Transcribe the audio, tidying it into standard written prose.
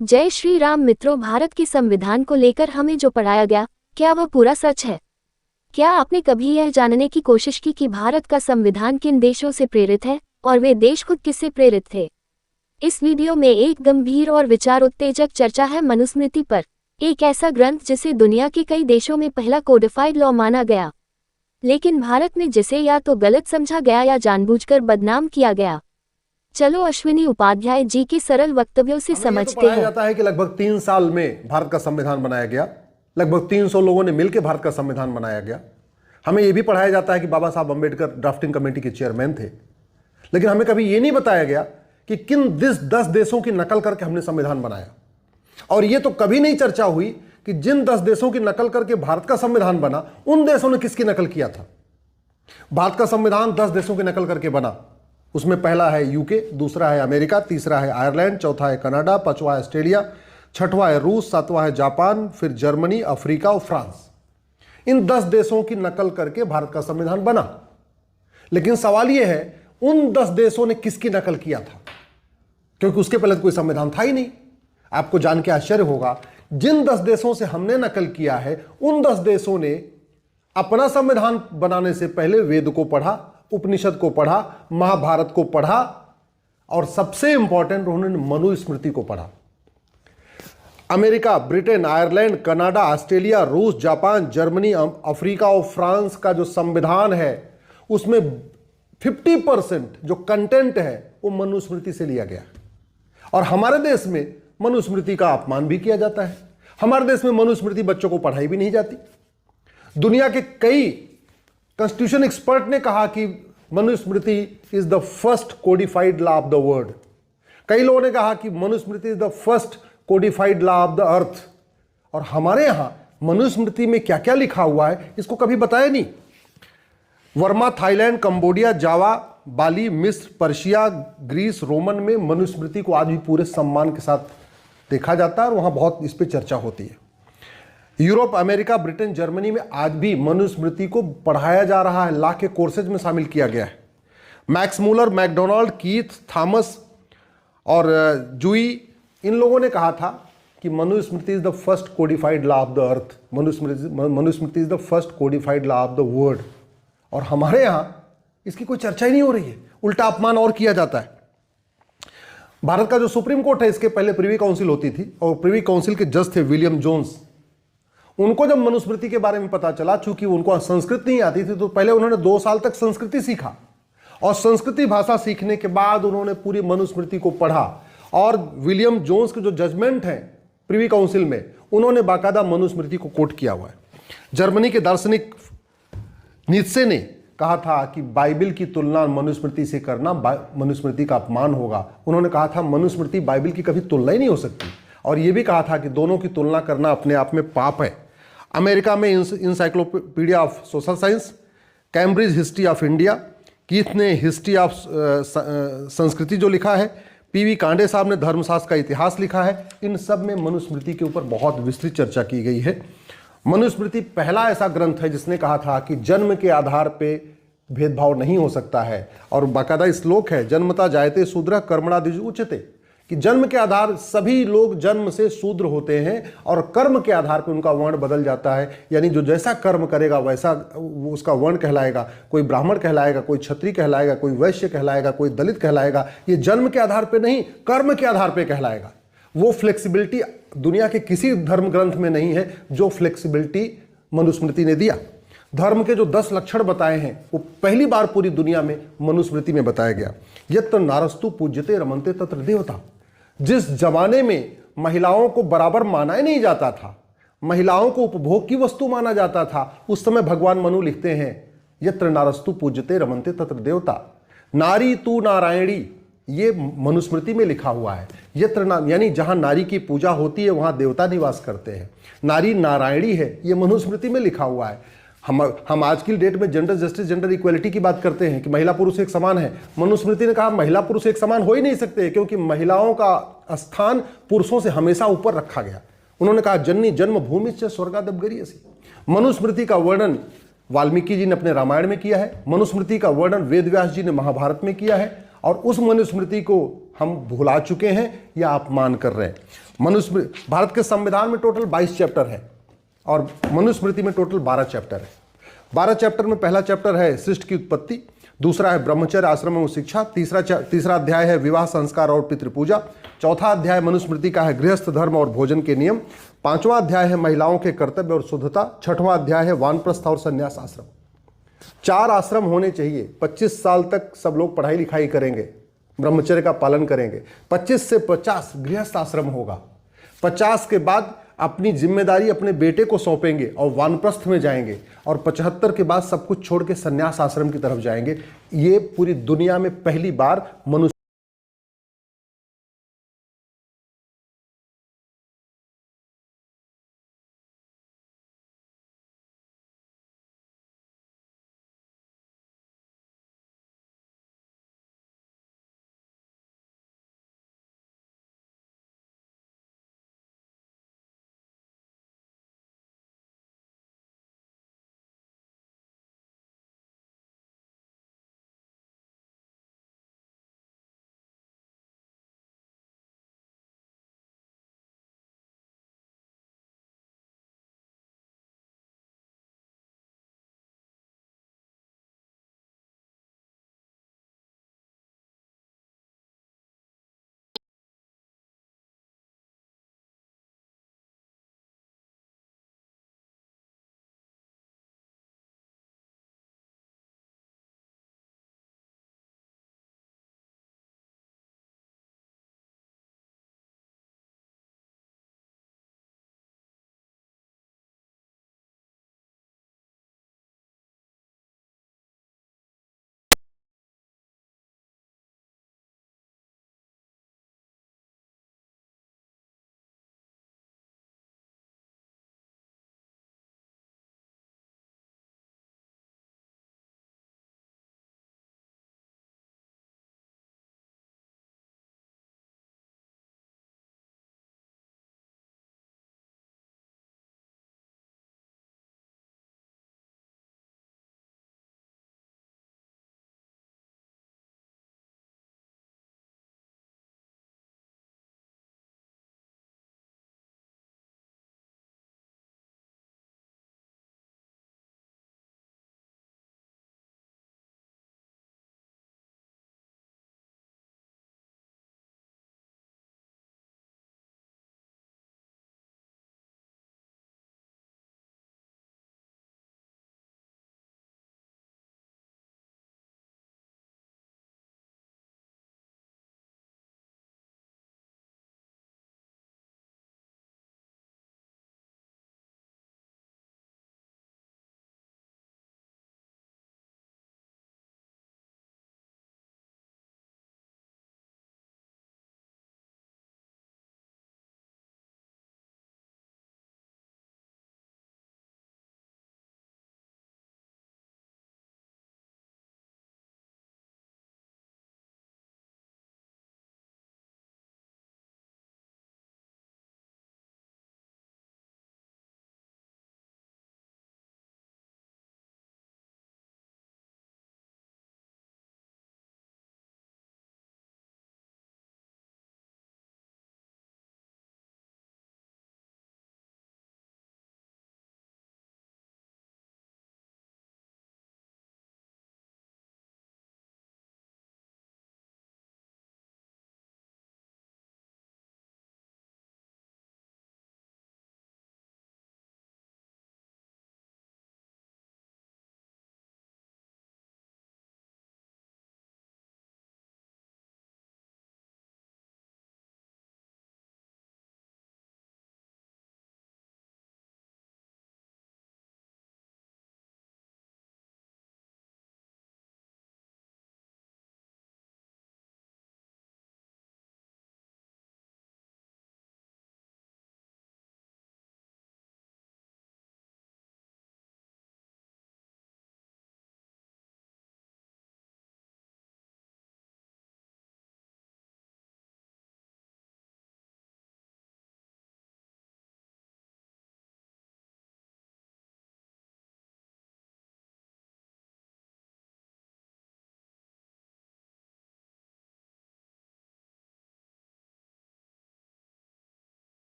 जय श्री राम मित्रों, भारत के संविधान को लेकर हमें जो पढ़ाया गया, क्या वह पूरा सच है? क्या आपने कभी यह जानने की कोशिश की कि भारत का संविधान किन देशों से प्रेरित है और वे देश खुद किससे प्रेरित थे? इस वीडियो में एक गंभीर और विचार उत्तेजक चर्चा है मनुस्मृति पर, एक ऐसा ग्रंथ जिसे दुनिया के कई देशों में पहला कोडिफाइड लॉ माना गया, लेकिन भारत में जिसे या तो गलत समझा गया या जानबूझकर बदनाम किया गया। चलो अश्विनी उपाध्याय जी के सरल वक्तव्यों से समझते हैं। जाता है कि लगभग 3 साल में भारत का संविधान बनाया गया। लगभग 300 लोगों ने मिलकर भारत का संविधान बनाया गया। हमें यह भी पढ़ाया जाता है कि बाबा साहब अंबेडकर ड्राफ्टिंग कमेटी के चेयरमैन थे। लेकिन हमें कभी यह नहीं बताया गया कि किन 10 देशों की नकल करके हमने संविधान बनाया। और यह तो कभी नहीं चर्चा हुई कि जिन 10 देशों की नकल करके भारत का संविधान बना, उन देशों ने किसकी नकल किया था। भारत का संविधान 10 देशों की नकल करके बना। उसमें पहला है यूके, दूसरा है अमेरिका, तीसरा है आयरलैंड, चौथा है कनाडा, पांचवा है ऑस्ट्रेलिया, छठवां है रूस, सातवां है जापान, फिर जर्मनी, अफ्रीका और फ्रांस। इन 10 देशों की नकल करके भारत का संविधान बना। लेकिन सवाल यह है, उन 10 देशों ने किसकी नकल किया था? क्योंकि उसके पहले तो कोई संविधान था ही नहीं। आपको जान के आश्चर्य होगा, जिन 10 देशों से हमने नकल किया है, उन 10 देशों ने अपना संविधान बनाने से पहले वेद को पढ़ा, उपनिषद को पढ़ा, महाभारत को पढ़ा और सबसे इंपॉर्टेंट उन्होंने मनुस्मृति को पढ़ा। America, Britain, Ireland, Canada, Australia, रूस, जापान, जर्मनी, अफ्रीका और फ्रांस का जो संविधान है, उसमें 50% जो कंटेंट है वो मनुस्मृति से लिया गया। और हमारे देश में मनुस्मृति का अपमान भी किया जाता है। हमारे देश में मनुस्मृति बच्चों को पढ़ाई भी नहीं जाती। दुनिया के कई कॉन्स्टिट्यूशन एक्सपर्ट ने कहा कि Manusmriti is the first codified law of the world. कई लोगों ने कहा कि Manusmriti is the first codified law of the अर्थ। और हमारे यहां मनुस्मृति में क्या क्या लिखा हुआ है इसको कभी बताया नहीं। वर्मा, थाईलैंड, कंबोडिया, जावा, बाली, मिस्र, पर्शिया, ग्रीस, रोमन में मनुस्मृति को आज भी पूरे सम्मान के साथ देखा जाता है और वहां बहुत इस पर चर्चा होती है। यूरोप, अमेरिका, ब्रिटेन, जर्मनी में आज भी मनुस्मृति को पढ़ाया जा रहा है, लॉ के कोर्सेज में शामिल किया गया है। Max Muller, McDonald, Keith, Thomas और जूई, इन लोगों ने कहा था कि Manusmriti is the first codified law of the earth, Manusmriti is the first codified law of the world. और हमारे यहां इसकी कोई चर्चा ही नहीं हो रही है, उल्टा अपमान और किया जाता है। भारत का जो सुप्रीम कोर्ट है, इसके पहले प्रिवी काउंसिल होती थी और प्रिवी काउंसिल के जज थे विलियम जोन्स। उनको जब मनुस्मृति के बारे में पता चला, चूंकि उनको संस्कृत नहीं आती थी, तो पहले उन्होंने 2 साल तक संस्कृति सीखा और संस्कृति भाषा सीखने के बाद उन्होंने पूरी मनुस्मृति को पढ़ा। और विलियम जोन्स के जो जजमेंट हैं प्रिवी काउंसिल में, उन्होंने बाकायदा मनुस्मृति को कोट किया हुआ है। जर्मनी के दार्शनिक नीत्शे ने कहा था कि बाइबल की तुलना मनुस्मृति से करना मनुस्मृति का अपमान होगा। उन्होंने कहा था मनुस्मृति बाइबल की कभी तुलना ही नहीं हो सकती। और यह भी कहा था कि दोनों की तुलना करना अपने आप में पाप है। अमेरिका में encyclopedia of social science, Cambridge history of India, Keith ने हिस्ट्री ऑफ संस्कृति जो लिखा है, पीवी कांडे साहब ने धर्मशास्त्र का इतिहास लिखा है। इन सब में मनुस्मृति के ऊपर बहुत विस्तृत चर्चा की गई है। मनुस्मृति पहला ऐसा ग्रंथ है जिसने कहा था कि जन्म के आधार पे भेदभाव नहीं हो सकता है। और बाकायदा श्लोक है, जन्मता जायते शूद्रः कर्मणा द्विज उच्यते, कि जन्म के आधार सभी लोग जन्म से शूद्र होते हैं और कर्म के आधार पर उनका वर्ण बदल जाता है। यानी जो जैसा कर्म करेगा वैसा उसका वर्ण कहलाएगा। कोई ब्राह्मण कहलाएगा, कोई क्षत्रिय कहलाएगा, कोई वैश्य कहलाएगा, कोई दलित कहलाएगा। ये जन्म के आधार पर नहीं, कर्म के आधार पर कहलाएगा। वो फ्लेक्सिबिलिटी दुनिया के किसी धर्म ग्रंथ में नहीं है जो फ्लेक्सिबिलिटी मनुस्मृति ने दिया। धर्म के जो 10 लक्षण बताए हैं वो पहली बार पूरी दुनिया में मनुस्मृति में बताया गया। यत्र नारस्तु पूज्यते रमन्ते तत्र देवता। जिस जमाने में महिलाओं को बराबर माना ही नहीं जाता था, महिलाओं को उपभोग की वस्तु माना जाता था, उस समय भगवान मनु लिखते हैं, यत्र नारस्तु पूज्यते रमन्ते तत्र देवता। नारी तू नारायणी, ये मनुस्मृति में लिखा हुआ है। यत्र यानी जहां नारी की पूजा होती है वहां देवता निवास करते हैं। नारी नारायणी है, ये मनुस्मृति में लिखा हुआ है। हम आज की डेट में जेंडर जस्टिस, जेंडर इक्वलिटी की बात करते हैं कि महिला पुरुष एक समान है। मनुस्मृति ने कहा महिला पुरुष एक समान हो ही नहीं सकते, क्योंकि महिलाओं का स्थान पुरुषों से हमेशा ऊपर रखा गया। उन्होंने कहा जन्नी जन्म भूमि से स्वर्गादप गरीयसी। मनुस्मृति का वर्णन वाल्मीकि जी ने अपने रामायण में किया है। मनुस्मृति का वर्णन वेद व्यास जी ने महाभारत में किया है। और उस मनुस्मृति को हम भुला चुके हैं या अपमान कर रहे हैं। मनुस्मृति, भारत के संविधान में टोटल 22 चैप्टर है और मनुस्मृति में टोटल 12 चैप्टर है। 12 चैप्टर में पहला चैप्टर है सृष्टि की उत्पत्ति, दूसरा है ब्रह्मचर्य आश्रम एवं शिक्षा, तीसरा अध्याय है विवाह संस्कार और पितृपूजा, चौथा अध्याय मनुस्मृति का है गृहस्थ धर्म और भोजन के नियम, पांचवा अध्याय है महिलाओं के कर्तव्य और शुद्धता, छठवां अध्याय है वानप्रस्थ और संन्यास आश्रम। 4 आश्रम होने चाहिए। 25 साल तक सब लोग पढ़ाई लिखाई करेंगे, ब्रह्मचर्य का पालन करेंगे। 25 से 50 गृहस्थ आश्रम होगा। 50 के बाद अपनी जिम्मेदारी अपने बेटे को सौंपेंगे और वानप्रस्थ में जाएंगे और 75 के बाद सब कुछ छोड़ के संन्यास आश्रम की तरफ जाएंगे। ये पूरी दुनिया में पहली बार मनुष्य